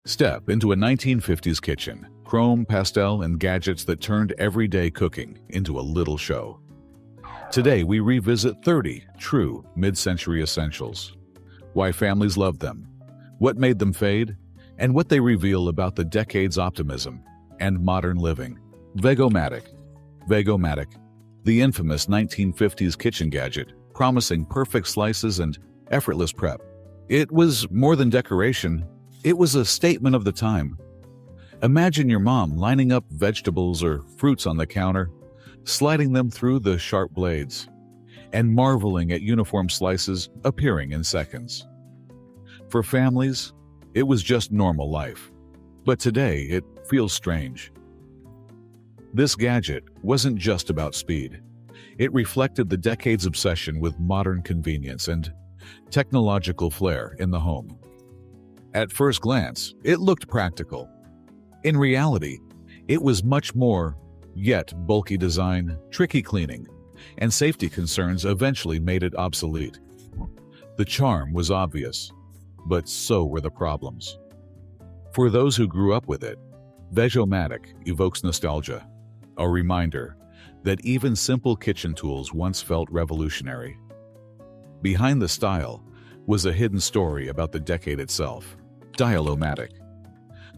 Step into a 1950s kitchen, chrome, pastel, and gadgets that turned everyday cooking into a little show. Today, we revisit 30 true mid-century essentials. Why families loved them, what made them fade, and what they reveal about the decade's optimism and modern living. Vegomatic. Vegomatic, the infamous 1950s kitchen gadget, promising perfect slices and effortless prep. It was more than decoration, it was a statement of the time. Imagine your mom lining up vegetables or fruits on the counter, sliding them through the sharp blades, and marveling at uniform slices appearing in seconds. For families, it was just normal life. But today, it feels strange. This gadget wasn't just about speed. It reflected the decade's obsession with modern convenience and technological flair in the home. At first glance, it looked practical. In reality, it was much more, yet bulky design, tricky cleaning, and safety concerns eventually made it obsolete. The charm was obvious, but so were the problems. For those who grew up with it, Vegomatic evokes nostalgia, a reminder that even simple kitchen tools once felt revolutionary. Behind the style was a hidden story about the decade itself. Dial-O-Matic.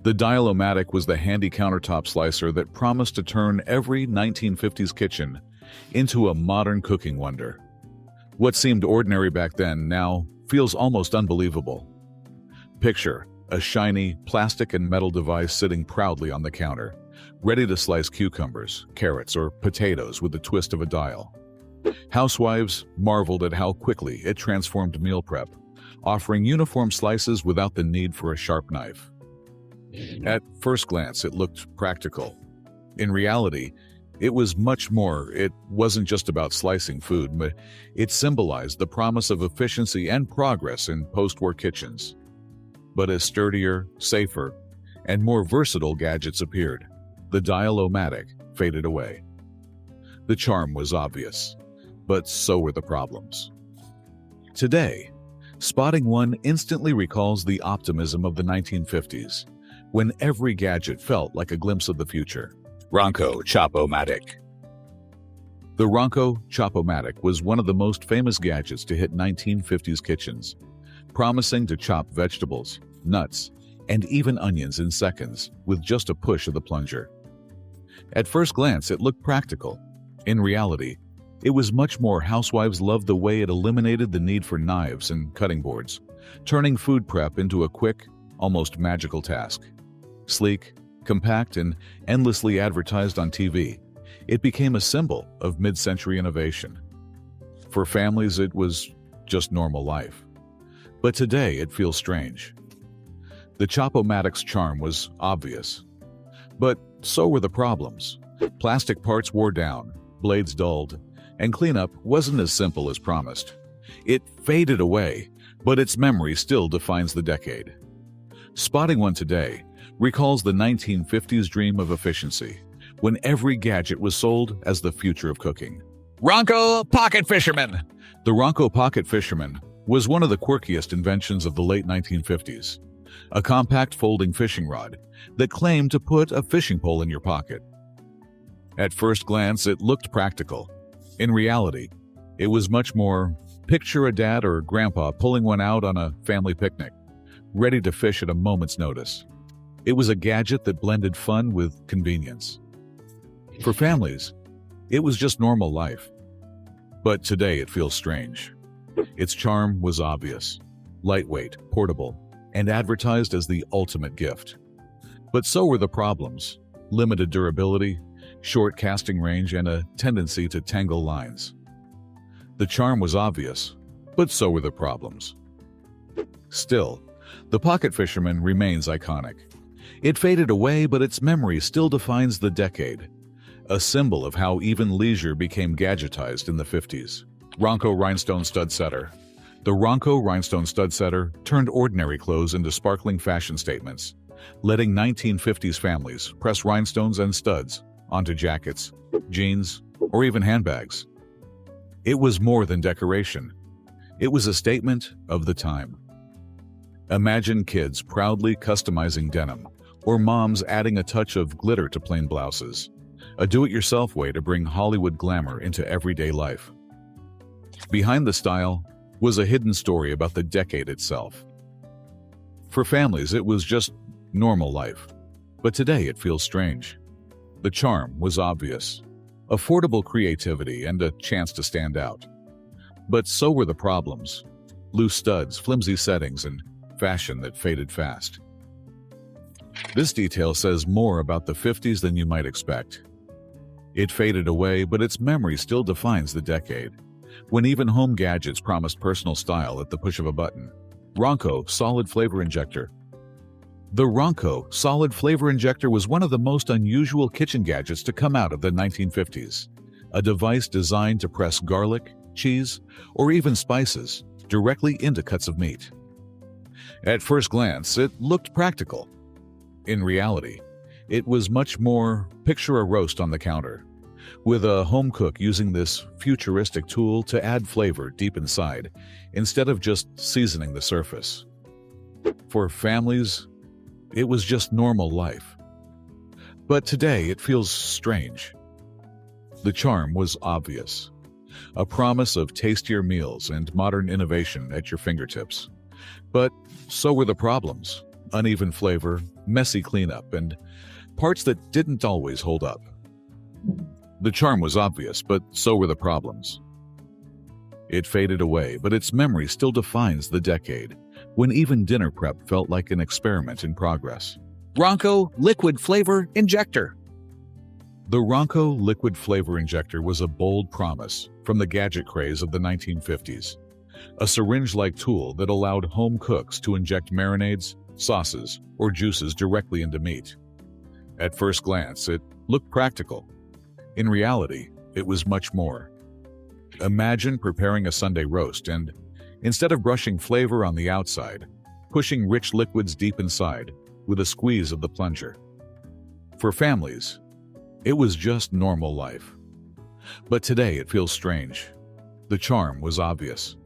The Dial-O-Matic was the handy countertop slicer that promised to turn every 1950s kitchen into a modern cooking wonder. What seemed ordinary back then now feels almost unbelievable. Picture a shiny plastic and metal device sitting proudly on the counter, ready to slice cucumbers, carrots, or potatoes with the twist of a dial. Housewives marveled at how quickly it transformed meal prep, offering uniform slices without the need for a sharp knife. At first glance, it looked practical. In reality, it was much more. It wasn't just about slicing food, but it symbolized the promise of efficiency and progress in post-war kitchens. But as sturdier, safer, and more versatile gadgets appeared, the Dial-O-Matic faded away. The charm was obvious, but so were the problems. Today, spotting one instantly recalls the optimism of the 1950s, when every gadget felt like a glimpse of the future. Ronco Chop-O-Matic. The Ronco Chop-O-Matic was one of the most famous gadgets to hit 1950s kitchens, promising to chop vegetables, nuts, and even onions in seconds with just a push of the plunger. At first glance, it looked practical. In reality, it was much more. Housewives loved the way it eliminated the need for knives and cutting boards, turning food prep into a quick, almost magical task. Sleek, compact, and endlessly advertised on TV, it became a symbol of mid-century innovation. For families, it was just normal life. But today, it feels strange. The Chop-O-Matic's charm was obvious. But so were the problems. Plastic parts wore down, blades dulled, and cleanup wasn't as simple as promised. It faded away, but its memory still defines the decade. Spotting one today recalls the 1950s dream of efficiency, when every gadget was sold as the future of cooking. Ronco Pocket Fisherman. The Ronco Pocket Fisherman was one of the quirkiest inventions of the late 1950s. A compact folding fishing rod that claimed to put a fishing pole in your pocket. At first glance, it looked practical. In reality, it was much more. Picture a dad or grandpa pulling one out on a family picnic, ready to fish at a moment's notice. It was a gadget that blended fun with convenience. For families, it was just normal life. But today it feels strange. Its charm was obvious, lightweight, portable, and advertised as the ultimate gift. But so were the problems: limited durability, short casting range, and a tendency to tangle lines. The charm was obvious, but so were the problems. Still, the Pocket Fisherman remains iconic. It faded away, but its memory still defines the decade, a symbol of how even leisure became gadgetized in the 50s. Ronco Rhinestone Stud Setter. The Ronco Rhinestone Stud Setter turned ordinary clothes into sparkling fashion statements, letting 1950s families press rhinestones and studs onto jackets, jeans, or even handbags. It was more than decoration. It was a statement of the time. Imagine kids proudly customizing denim, or moms adding a touch of glitter to plain blouses. A do-it-yourself way to bring Hollywood glamour into everyday life. Behind the style was a hidden story about the decade itself. For families, it was just normal life. But today it feels strange. The charm was obvious. Affordable creativity and a chance to stand out. But so were the problems. Loose studs, flimsy settings, and fashion that faded fast. This detail says more about the 50s than you might expect. It faded away, but its memory still defines the decade, when even home gadgets promised personal style at the push of a button. Ronco Solid Flavor Injector. The Ronco Solid Flavor Injector was one of the most unusual kitchen gadgets to come out of the 1950s. A device designed to press garlic, cheese, or even spices directly into cuts of meat. At first glance, it looked practical. In reality, it was much more picture a roast on the counter, with a home cook using this futuristic tool to add flavor deep inside, instead of just seasoning the surface. For families, it was just normal life. But today it feels strange. The charm was obvious. A promise of tastier meals and modern innovation at your fingertips. But so were the problems. Uneven flavor, messy cleanup, and parts that didn't always hold up. The charm was obvious, but so were the problems. It faded away, but its memory still defines the decade, when even dinner prep felt like an experiment in progress. Ronco Liquid Flavor Injector. The Ronco Liquid Flavor Injector was a bold promise from the gadget craze of the 1950s. A syringe-like tool that allowed home cooks to inject marinades, sauces, or juices directly into meat. At first glance, it looked practical. In reality, it was much more. Imagine preparing a Sunday roast and, instead of brushing flavor on the outside, pushing rich liquids deep inside with a squeeze of the plunger. For families, it was just normal life. But today it feels strange. The charm was obvious.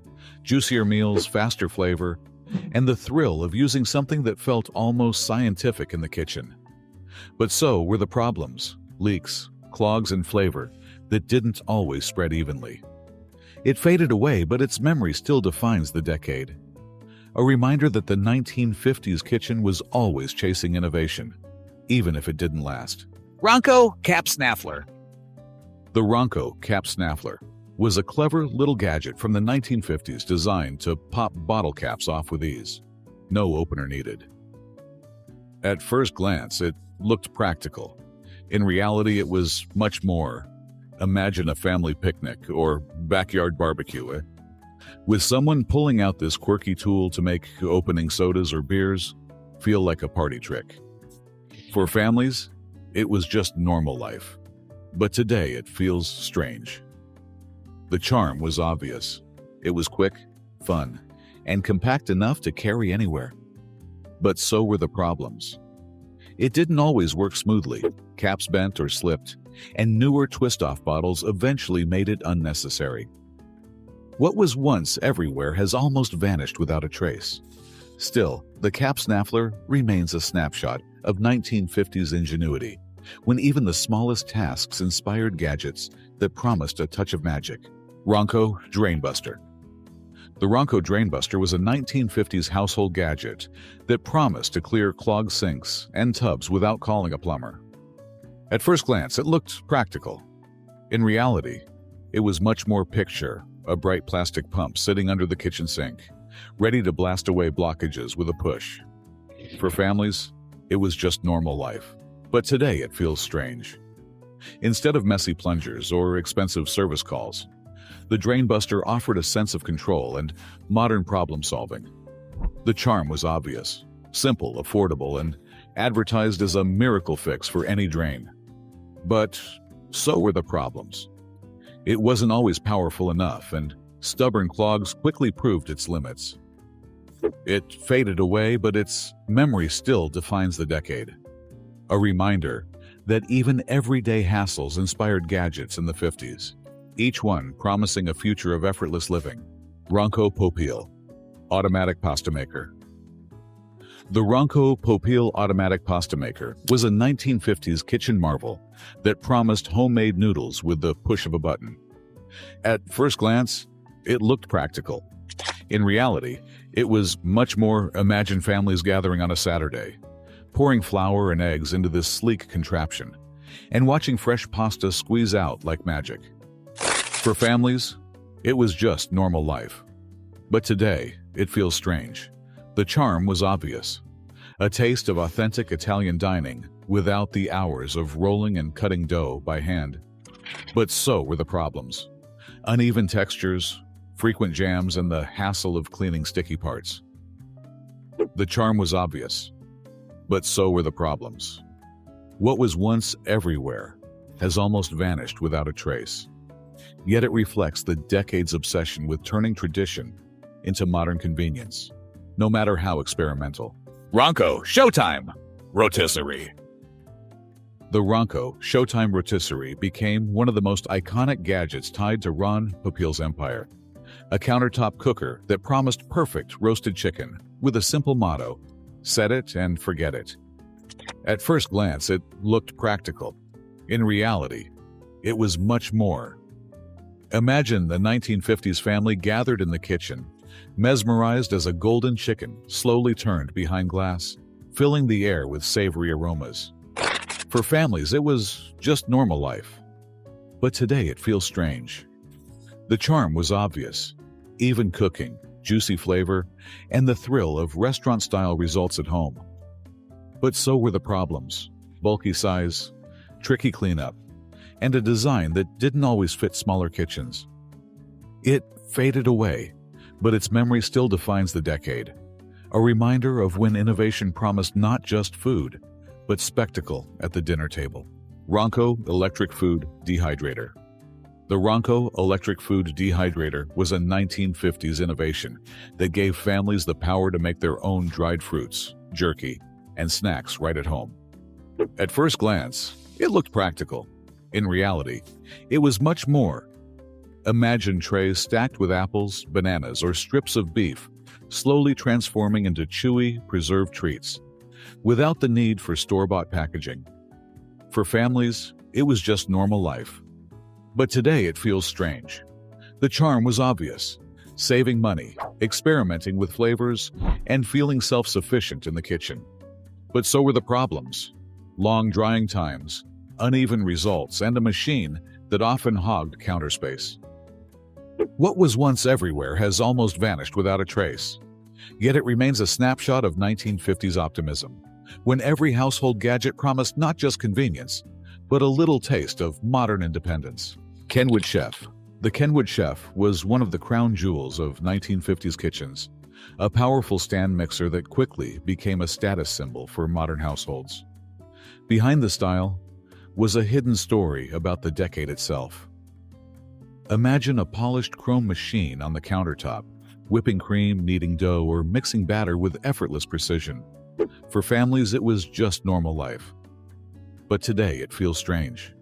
Juicier meals, faster flavor, and the thrill of using something that felt almost scientific in the kitchen. But so were the problems, leaks, clogs, and flavor that didn't always spread evenly. It faded away, but its memory still defines the decade. A reminder that the 1950s kitchen was always chasing innovation, even if it didn't last. Ronco Cap Snaffler. The Ronco Cap Snaffler was a clever little gadget from the 1950s designed to pop bottle caps off with ease. No opener needed. At first glance, it looked practical. In reality, it was much more. Imagine a family picnic or backyard barbecue, with someone pulling out this quirky tool to make opening sodas or beers feel like a party trick. For families, it was just normal life. But today it feels strange. The charm was obvious. It was quick, fun, and compact enough to carry anywhere. But so were the problems. It didn't always work smoothly. Caps bent or slipped, and newer twist-off bottles eventually made it unnecessary. What was once everywhere has almost vanished without a trace. Still, the Cap Snaffler remains a snapshot of 1950s ingenuity, when even the smallest tasks inspired gadgets that promised a touch of magic. Ronco Drainbuster. The Ronco Drainbuster was a 1950s household gadget that promised to clear clogged sinks and tubs without calling a plumber. At first glance, it looked practical. In reality, it was much more picture a bright plastic pump sitting under the kitchen sink, ready to blast away blockages with a push. For families, it was just normal life. But today it feels strange. Instead of messy plungers or expensive service calls, the Drainbuster offered a sense of control and modern problem-solving. The charm was obvious, simple, affordable, and advertised as a miracle fix for any drain. But so were the problems. It wasn't always powerful enough, and stubborn clogs quickly proved its limits. It faded away, but its memory still defines the decade. A reminder that even everyday hassles inspired gadgets in the 50s, each one promising a future of effortless living. Ronco Popeel, automatic pasta maker. The Ronco Popil automatic pasta maker was a 1950s kitchen marvel that promised homemade noodles with the push of a button. At first glance, it looked practical. In reality, it was much more. Imagine families gathering on a Saturday, pouring flour and eggs into this sleek contraption, and watching fresh pasta squeeze out like magic. For families, it was just normal life. But today, it feels strange. The charm was obvious. A taste of authentic Italian dining without the hours of rolling and cutting dough by hand. But so were the problems. Uneven textures, frequent jams, and the hassle of cleaning sticky parts. The charm was obvious, but so were the problems. What was once everywhere has almost vanished without a trace. Yet it reflects the decades' obsession with turning tradition into modern convenience, no matter how experimental. Ronco Showtime Rotisserie. The Ronco Showtime Rotisserie became one of the most iconic gadgets tied to Ron Popil's empire. A countertop cooker that promised perfect roasted chicken with a simple motto: set it and forget it. At first glance, it looked practical. In reality, it was much more. Imagine the 1950s family gathered in the kitchen, mesmerized as a golden chicken slowly turned behind glass, filling the air with savory aromas. For families, it was just normal life. But today it feels strange. The charm was obvious. Even cooking, juicy flavor, and the thrill of restaurant-style results at home. But so were the problems: bulky size, tricky cleanup, and a design that didn't always fit smaller kitchens. It faded away, but its memory still defines the decade. A reminder of when innovation promised not just food, but spectacle at the dinner table. Ronco Electric Food Dehydrator. The Ronco Electric Food Dehydrator was a 1950s innovation that gave families the power to make their own dried fruits, jerky, and snacks right at home. At first glance, it looked practical. In reality, it was much more. Imagine trays stacked with apples, bananas, or strips of beef, slowly transforming into chewy, preserved treats, without the need for store-bought packaging. For families, it was just normal life. But today it feels strange. The charm was obvious: saving money, experimenting with flavors, and feeling self-sufficient in the kitchen. But so were the problems: long drying times, uneven results, and a machine that often hogged counter space. What was once everywhere has almost vanished without a trace. Yet it remains a snapshot of 1950s optimism, when every household gadget promised not just convenience, but a little taste of modern independence. Kenwood Chef. The Kenwood Chef was one of the crown jewels of 1950s kitchens, a powerful stand mixer that quickly became a status symbol for modern households. Behind the style was a hidden story about the decade itself. Imagine a polished chrome machine on the countertop, whipping cream, kneading dough, or mixing batter with effortless precision. For families, it was just normal life. But today it feels strange.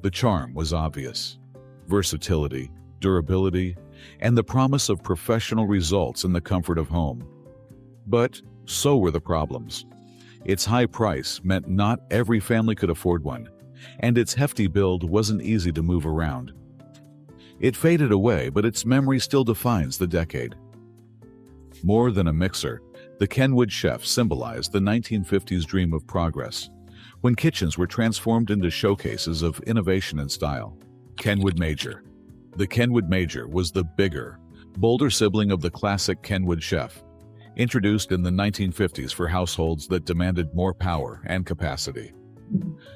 The charm was obvious: versatility, durability, and the promise of professional results in the comfort of home. But so were the problems. Its high price meant not every family could afford one, and its hefty build wasn't easy to move around. It faded away, but its memory still defines the decade. More than a mixer, the Kenwood Chef symbolized the 1950s dream of progress, when kitchens were transformed into showcases of innovation and style. Kenwood Major. The Kenwood Major was the bigger, bolder sibling of the classic Kenwood Chef, introduced in the 1950s for households that demanded more power and capacity.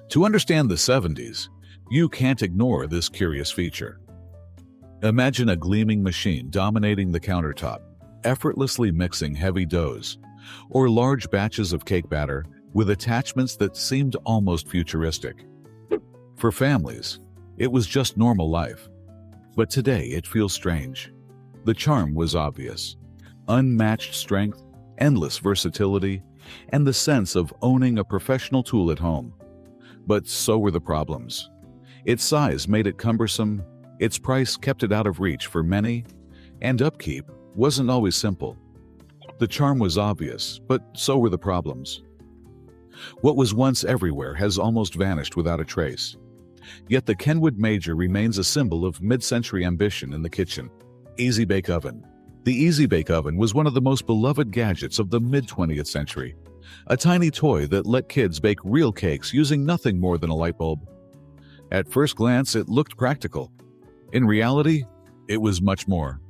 To understand the 70s, you can't ignore this curious feature. Imagine a gleaming machine dominating the countertop, effortlessly mixing heavy doughs, or large batches of cake batter with attachments that seemed almost futuristic. For families, it was just normal life. But today it feels strange. The charm was obvious: unmatched strength, endless versatility, and the sense of owning a professional tool at home. But so were the problems. Its size made it cumbersome, its price kept it out of reach for many, and upkeep wasn't always simple. The charm was obvious, but so were the problems. What was once everywhere has almost vanished without a trace. Yet the Kenwood Major remains a symbol of mid-century ambition in the kitchen. Easy Bake Oven. The Easy Bake Oven was one of the most beloved gadgets of the mid-20th century. A tiny toy that let kids bake real cakes using nothing more than a light bulb. At first glance, it looked practical. In reality, it was much more.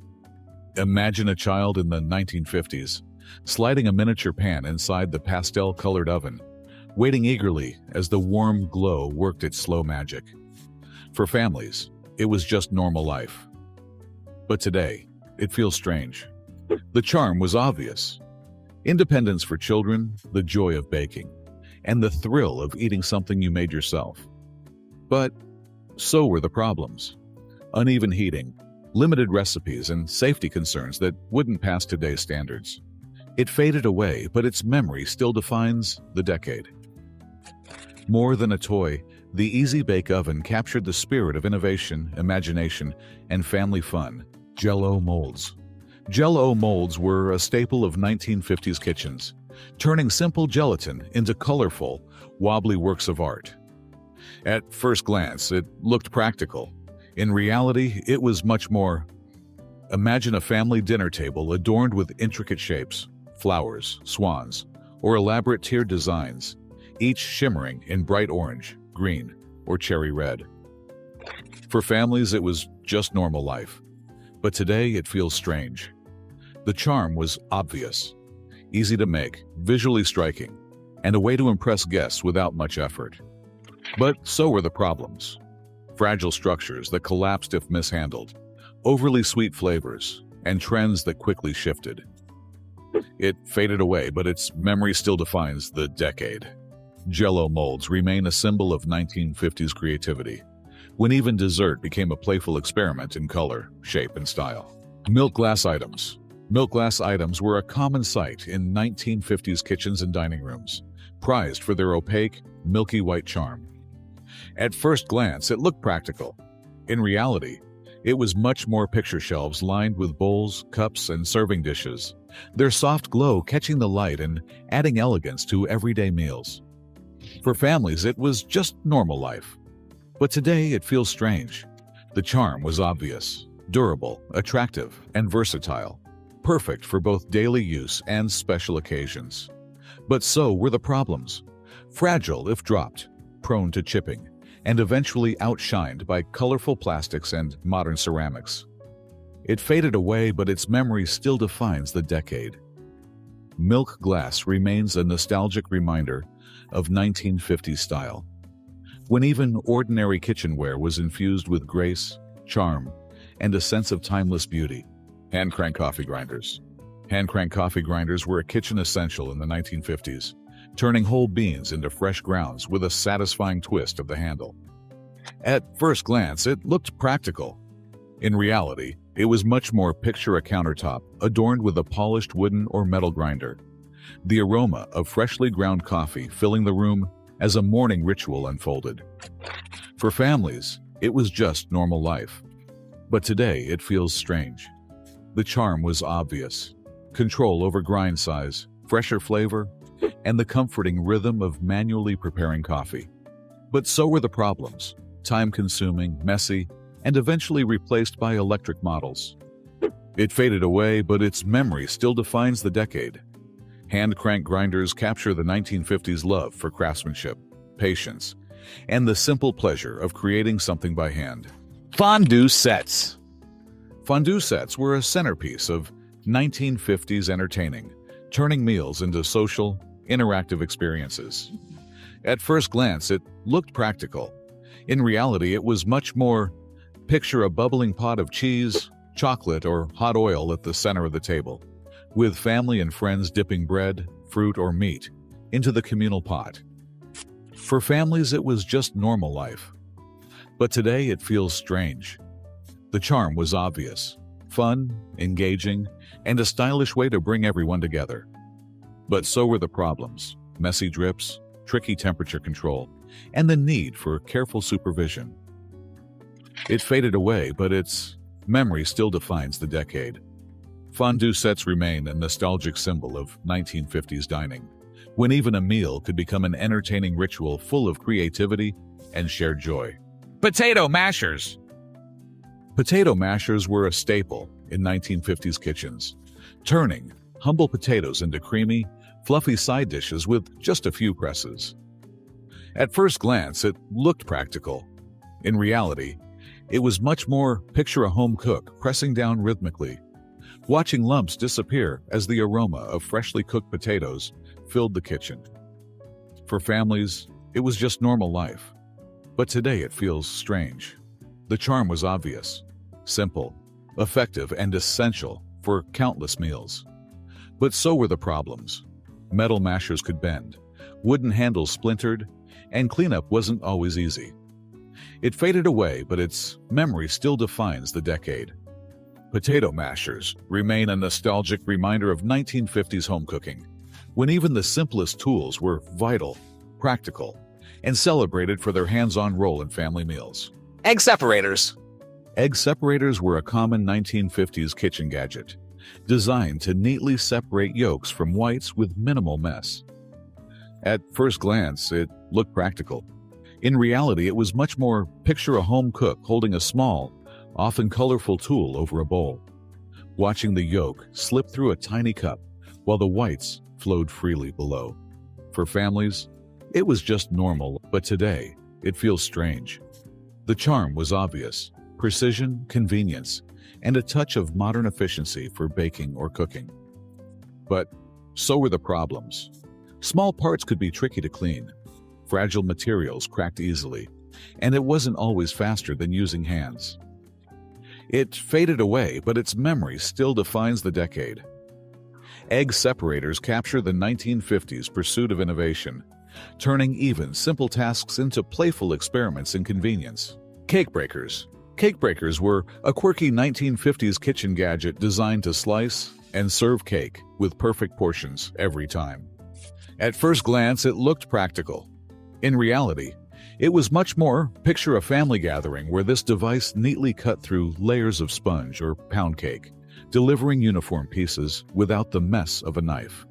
Imagine a child in the 1950s, sliding a miniature pan inside the pastel-colored oven, waiting eagerly as the warm glow worked its slow magic. For families, it was just normal life. But today, it feels strange. The charm was obvious. Independence for children, the joy of baking, and the thrill of eating something you made yourself. But so were the problems. Uneven heating, limited recipes, and safety concerns that wouldn't pass today's standards. It faded away, but its memory still defines the decade. More than a toy, the Easy Bake Oven captured the spirit of innovation, imagination, and family fun. Jell-O molds. Jell-O molds were a staple of 1950s kitchens, turning simple gelatin into colorful, wobbly works of art. At first glance, it looked practical. In reality, it was much more. Imagine a family dinner table adorned with intricate shapes, flowers, swans, or elaborate tiered designs, each shimmering in bright orange, green, or cherry red. For families, it was just normal life. But today, it feels strange. The charm was obvious, easy to make, visually striking, and a way to impress guests without much effort. But so were the problems. Fragile structures that collapsed if mishandled, overly sweet flavors, and trends that quickly shifted. It faded away, but its memory still defines the decade. Jell-O molds remain a symbol of 1950s creativity, when even dessert became a playful experiment in color, shape, and style. Milk glass items. Milk glass items were a common sight in 1950s kitchens and dining rooms, prized for their opaque, milky white charm. At first glance, it looked practical. In reality, it was much more picture shelves lined with bowls, cups, and serving dishes, their soft glow catching the light and adding elegance to everyday meals. For families, it was just normal life. But today, it feels strange. The charm was obvious, durable, attractive, and versatile, perfect for both daily use and special occasions. But so were the problems. Fragile if dropped, prone to chipping, and eventually outshined by colorful plastics and modern ceramics. It faded away, but its memory still defines the decade. Milk glass remains a nostalgic reminder of 1950s style, when even ordinary kitchenware was infused with grace, charm, and a sense of timeless beauty. Hand-crank coffee grinders. Hand-crank coffee grinders were a kitchen essential in the 1950s, turning whole beans into fresh grounds with a satisfying twist of the handle. At first glance, it looked practical. In reality, it was much more picture a countertop adorned with a polished wooden or metal grinder. The aroma of freshly ground coffee filling the room as a morning ritual unfolded. For families, it was just normal life. But today, it feels strange. The charm was obvious. Control over grind size, fresher flavor, and the comforting rhythm of manually preparing coffee. But so were the problems. Time-consuming, messy, and eventually replaced by electric models. It faded away, but its memory still defines the decade. Hand-crank grinders capture the 1950s love for craftsmanship, patience, and the simple pleasure of creating something by hand. Fondue sets. Fondue sets were a centerpiece of 1950s entertaining, turning meals into social, interactive experiences. At first glance, it looked practical. In reality, it was much more. Picture a bubbling pot of cheese, chocolate, or hot oil at the center of the table, with family and friends dipping bread, fruit, or meat into the communal pot. For families, it was just normal life. But today, it feels strange. The charm was obvious, fun, engaging, and a stylish way to bring everyone together. But so were the problems: messy drips, tricky temperature control, and the need for careful supervision. It faded away, but its memory still defines the decade. Fondue sets remain a nostalgic symbol of 1950s dining, when even a meal could become an entertaining ritual full of creativity and shared joy. Potato mashers. Potato mashers were a staple in 1950s kitchens, turning humble potatoes into creamy, fluffy side dishes with just a few presses. At first glance, it looked practical. In reality, it was much more picture a home cook pressing down rhythmically, watching lumps disappear as the aroma of freshly cooked potatoes filled the kitchen. For families, it was just normal life. But today it feels strange. The charm was obvious, simple, effective, and essential for countless meals. But so were the problems. Metal mashers could bend, wooden handles splintered, and cleanup wasn't always easy. It faded away, but its memory still defines the decade. Potato mashers remain a nostalgic reminder of 1950s home cooking, when even the simplest tools were vital, practical, and celebrated for their hands-on role in family meals. Egg separators. Egg separators were a common 1950s kitchen gadget, designed to neatly separate yolks from whites with minimal mess. At first glance, it looked practical. In reality, it was much more picture a home cook holding a small, often colorful tool over a bowl, watching the yolk slip through a tiny cup while the whites flowed freely below. For families, it was just normal, but today, it feels strange. The charm was obvious: precision, convenience, and a touch of modern efficiency for baking or cooking. But so were the problems. Small parts could be tricky to clean. Fragile materials cracked easily, and it wasn't always faster than using hands. It faded away, but its memory still defines the decade. Egg separators capture the 1950s pursuit of innovation, turning even simple tasks into playful experiments in convenience. Cake breakers. Cake breakers were a quirky 1950s kitchen gadget designed to slice and serve cake with perfect portions every time. At first glance, it looked practical. In reality, it was much more picture a family gathering where this device neatly cut through layers of sponge or pound cake, delivering uniform pieces without the mess of a knife.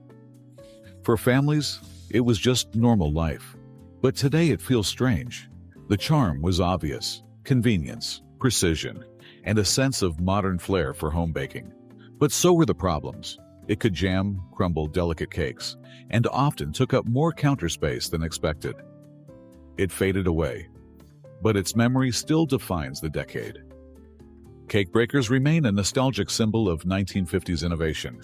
For families, it was just normal life. But today it feels strange. The charm was obvious: convenience, precision, and a sense of modern flair for home baking. But so were the problems. It could jam, crumble delicate cakes, and often took up more counter space than expected. It faded away, but its memory still defines the decade. Cake breakers remain a nostalgic symbol of 1950s innovation,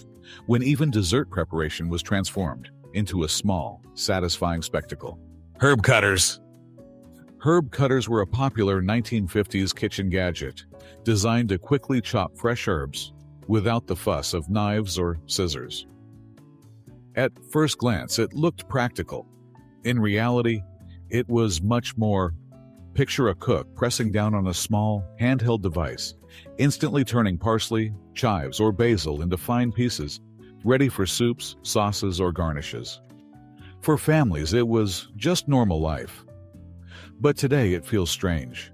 when even dessert preparation was transformed into a small, satisfying spectacle. Herb cutters. Herb cutters were a popular 1950s kitchen gadget, designed to quickly chop fresh herbs without the fuss of knives or scissors. At first glance, it looked practical. In reality, it was much more picture a cook pressing down on a small, handheld device, instantly turning parsley, chives, or basil into fine pieces, ready for soups, sauces, or garnishes. For families, it was just normal life. But today it feels strange.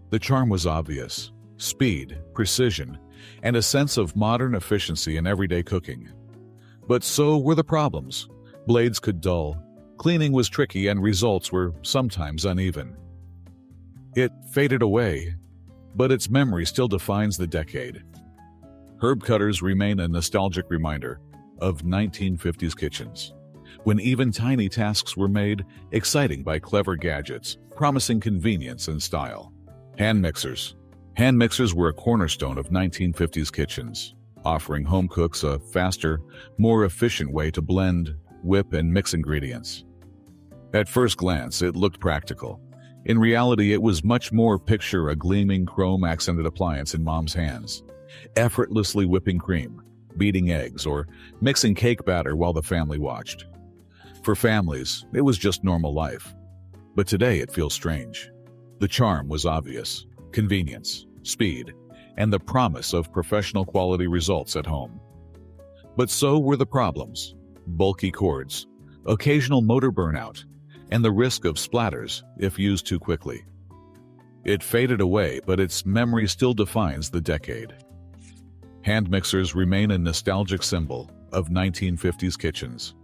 The charm was obvious: speed, precision, and a sense of modern efficiency in everyday cooking. But so were the problems. Blades could dull, cleaning was tricky, and results were sometimes uneven. It faded away, but its memory still defines the decade. Herb cutters remain a nostalgic reminder of 1950s kitchens, when even tiny tasks were made exciting by clever gadgets, promising convenience and style. Hand mixers. Hand mixers were a cornerstone of 1950s kitchens, offering home cooks a faster, more efficient way to blend, whip, and mix ingredients. At first glance, it looked practical. In reality, it was much more picture a gleaming chrome-accented appliance in mom's hands, effortlessly whipping cream, beating eggs, or mixing cake batter while the family watched. For families, it was just normal life. But today it feels strange. The charm was obvious: convenience, speed, and the promise of professional quality results at home. But so were the problems: bulky cords, occasional motor burnout, and the risk of splatters if used too quickly. It faded away, but its memory still defines the decade. Hand mixers remain a nostalgic symbol of 1950s kitchens,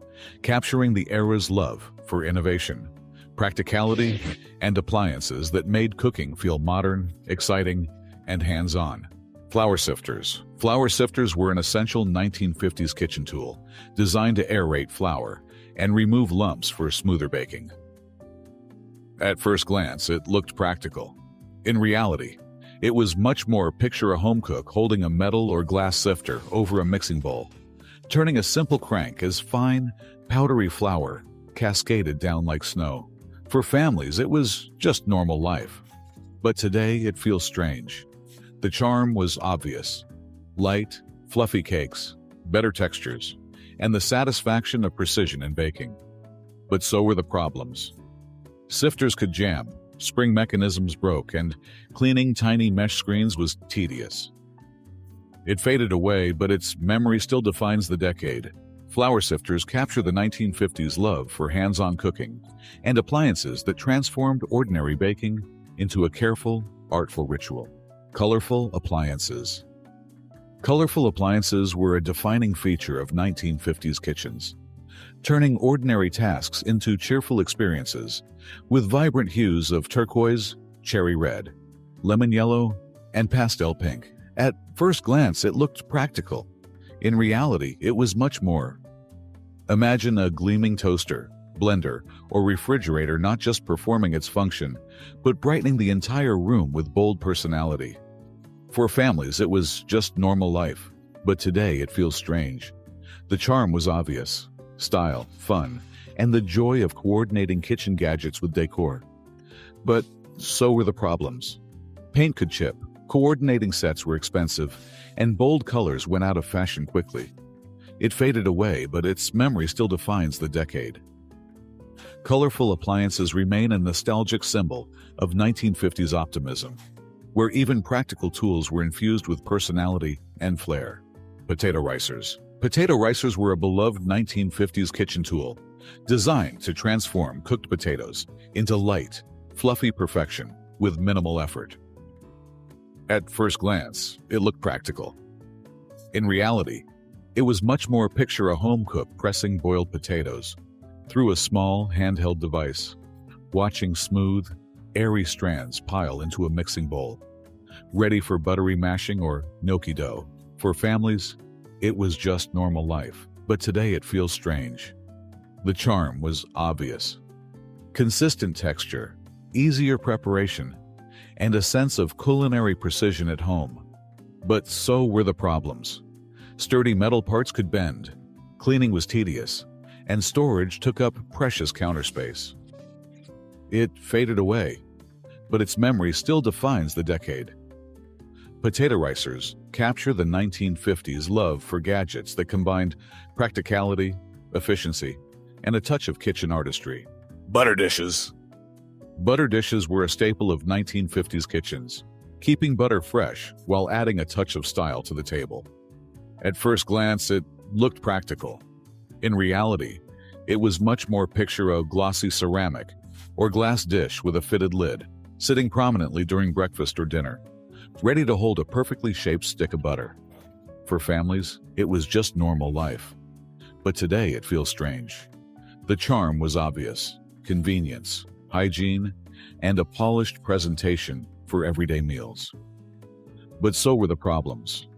capturing the era's love for innovation, practicality, and appliances that made cooking feel modern, exciting, and hands-on. Flour sifters. Flour sifters were an essential 1950s kitchen tool designed to aerate flour and remove lumps for smoother baking. At first glance, it looked practical. In reality, it was much more picture a home cook holding a metal or glass sifter over a mixing bowl, turning a simple crank as fine, powdery flour cascaded down like snow. For families, it was just normal life. But today, it feels strange. The charm was obvious. Light, fluffy cakes, better textures, and the satisfaction of precision in baking. But so were the problems. Sifters could jam, spring mechanisms broke, and cleaning tiny mesh screens was tedious. It faded away, but its memory still defines the decade. Flour sifters capture the 1950s love for hands-on cooking and appliances that transformed ordinary baking into a careful, artful ritual. Colorful appliances. Colorful appliances were a defining feature of 1950s kitchens, turning ordinary tasks into cheerful experiences with vibrant hues of turquoise, cherry red, lemon yellow, and pastel pink. At first glance, it looked practical. In reality, it was much more. Imagine a gleaming toaster, blender, or refrigerator not just performing its function, but brightening the entire room with bold personality. For families, it was just normal life, but today it feels strange. The charm was obvious: style, fun, and the joy of coordinating kitchen gadgets with decor. But so were the problems. Paint could chip, coordinating sets were expensive, and bold colors went out of fashion quickly. It faded away, but its memory still defines the decade. Colorful appliances remain a nostalgic symbol of 1950s optimism, where even practical tools were infused with personality and flair. Potato ricers. Potato ricers were a beloved 1950s kitchen tool, designed to transform cooked potatoes into light, fluffy perfection with minimal effort. At first glance, it looked practical. In reality, it was much more picture a home cook pressing boiled potatoes through a small handheld device, watching smooth, airy strands pile into a mixing bowl, ready for buttery mashing or gnocchi dough. For families, it was just normal life, but today it feels strange. The charm was obvious. Consistent texture, easier preparation, and a sense of culinary precision at home. But so were the problems. Sturdy metal parts could bend, cleaning was tedious, and storage took up precious counter space. It faded away, but its memory still defines the decade. Potato ricers capture the 1950s love for gadgets that combined practicality, efficiency, and a touch of kitchen artistry. Butter dishes. Butter dishes were a staple of 1950s kitchens, keeping butter fresh while adding a touch of style to the table. At first glance, it looked practical. In reality, it was much more picture a glossy ceramic or glass dish with a fitted lid, sitting prominently during breakfast or dinner, ready to hold a perfectly shaped stick of butter. For families, it was just normal life. But today it feels strange. The charm was obvious: convenience, hygiene, and a polished presentation for everyday meals. But so were the problems.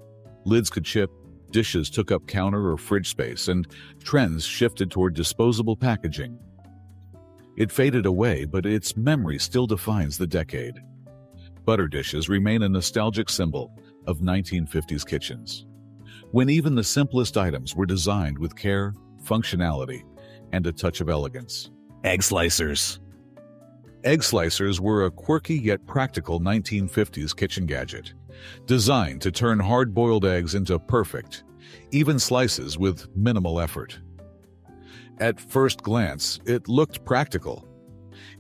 Lids could chip, dishes took up counter or fridge space, and trends shifted toward disposable packaging. It faded away, but its memory still defines the decade. Butter dishes remain a nostalgic symbol of 1950s kitchens, when even the simplest items were designed with care, functionality, and a touch of elegance. Egg slicers. Egg slicers were a quirky yet practical 1950s kitchen gadget, designed to turn hard-boiled eggs into perfect, even slices with minimal effort. At first glance, it looked practical.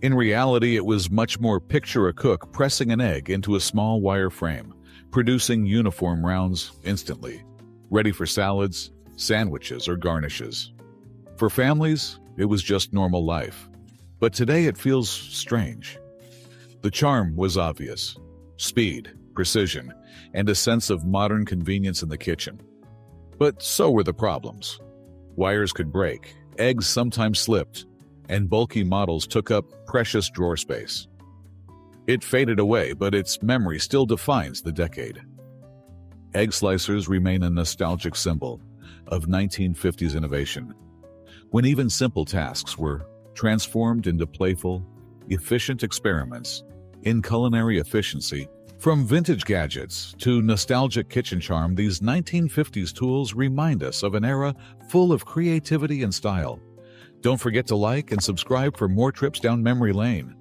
In reality, it was much more picture a cook pressing an egg into a small wire frame, producing uniform rounds instantly, ready for salads, sandwiches, or garnishes. For families, it was just normal life. But today it feels strange. The charm was obvious: speed, precision, and a sense of modern convenience in the kitchen. But so were the problems. Wires could break, eggs sometimes slipped, and bulky models took up precious drawer space. It faded away, but its memory still defines the decade. Egg slicers remain a nostalgic symbol of 1950s innovation, when even simple tasks were transformed into playful, efficient experiments in culinary efficiency. From vintage gadgets to nostalgic kitchen charm, these 1950s tools remind us of an era full of creativity and style. Don't forget to like and subscribe for more trips down memory lane.